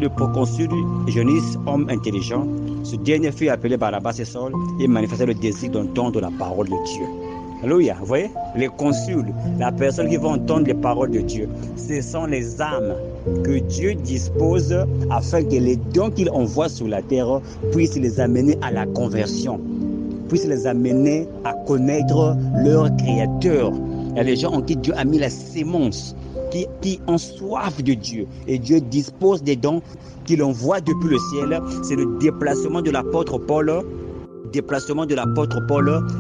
le proconsul jeunisse, homme intelligent, ce dernier fut appelé Barnabas et Saul et manifestait le désir d'entendre la parole de Dieu. Alléluia, vous voyez, les consuls, la personne qui va entendre les paroles de Dieu, ce sont les âmes que Dieu dispose afin que les dons qu'il envoie sur la terre puissent les amener à la conversion, puissent les amener à connaître leur Créateur. Il y a des gens en qui Dieu a mis la sémence, qui ont soif de Dieu. Et Dieu dispose des dons qu'il envoie depuis le ciel. C'est le déplacement de l'apôtre Paul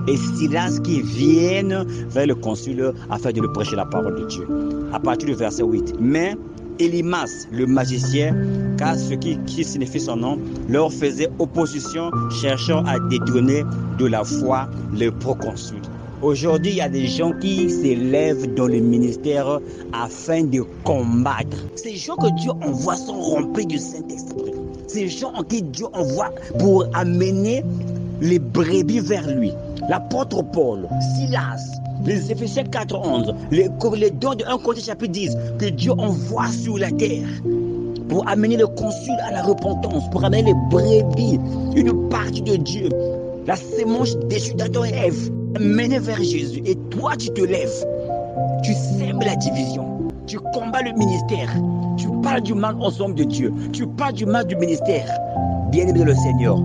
et Silas qui viennent vers le consul afin de lui prêcher la parole de Dieu. À partir du verset 8. Mais Élymas, le magicien, car ce qui signifie son nom, leur faisait opposition, cherchant à détourner de la foi le proconsul. Aujourd'hui, il y a des gens qui s'élèvent dans le ministère afin de combattre. Ces gens que Dieu envoie sont remplis du Saint-Esprit. Ces gens en qui Dieu envoie pour amener les brebis vers lui. L'apôtre Paul, Silas, les Éphésiens 4:11, les dons de 1 Corinthiens chapitre 10, que Dieu envoie sur la terre pour amener le consul à la repentance, pour amener les brebis, une partie de Dieu, la sémence déchue d'Adam et Ève, amenée vers Jésus. Et toi, tu te lèves, tu sèmes la division, tu combats le ministère, tu parles du mal aux hommes de Dieu, tu parles du mal du ministère. Bien-aimé de le Seigneur,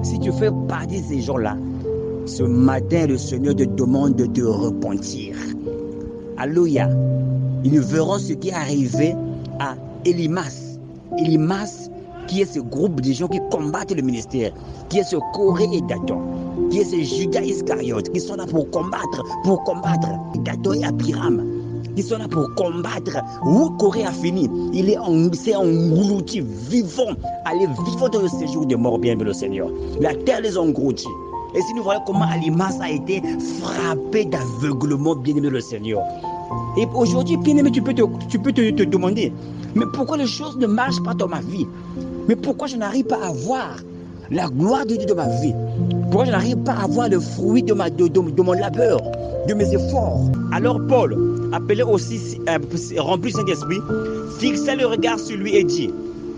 si tu fais partie de ces gens-là, ce matin, le Seigneur te demande de te repentir. Alléluia. Ils verront ce qui est arrivé à Élymas. Élymas, qui est ce groupe de gens qui combattent le ministère, qui est ce Corée et Dathan, qui est ce Judas Iscariote, qui sont là pour combattre Dathan et Abiram, qui sont là pour combattre. Où Corée a fini, c'est englouti, vivant, allez vivant dans le séjour des morts, bien le Seigneur. La terre les engloutit. Et si nous voyons comment Élymas a été frappé d'aveuglement, bien-aimé le Seigneur. Et aujourd'hui, bien-aimé, tu peux te demander, mais pourquoi les choses ne marchent pas dans ma vie? Mais pourquoi je n'arrive pas à voir la gloire de Dieu dans ma vie? Pourquoi je n'arrive pas à voir le fruit de mon labeur, de mes efforts? Alors Paul, appelé aussi rempli du Saint-Esprit, fixa le regard sur lui et dit: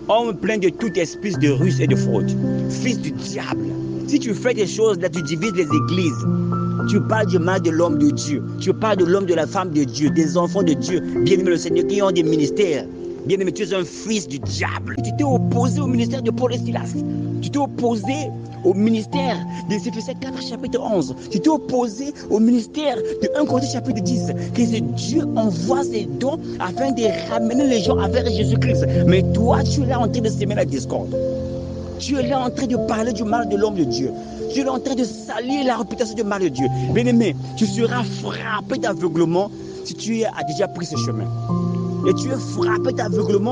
homme plein de toute espèce de ruse et de fraude, fils du diable. Si tu fais des choses là, tu divises les églises. Tu parles du mal de l'homme de Dieu. Tu parles de l'homme, de la femme de Dieu, des enfants de Dieu. Bien-aimé le Seigneur, qui ont des ministères. Bien-aimé, tu es un fils du diable. Tu t'es opposé au ministère de Paul et Silas. Tu t'es opposé au ministère des Éphésiens 4 chapitre 11. Tu t'es opposé au ministère de 1 Corinthiens chapitre 10. Que Dieu envoie ses dons afin de ramener les gens vers Jésus-Christ. Mais toi, tu es là en train de semer la discorde. Tu es là en train de parler du mal de l'homme de Dieu. Tu es là en train de salir la réputation du mal de Dieu. Bien-aimé, tu seras frappé d'aveuglement si tu as déjà pris ce chemin. Et tu es frappé d'aveuglement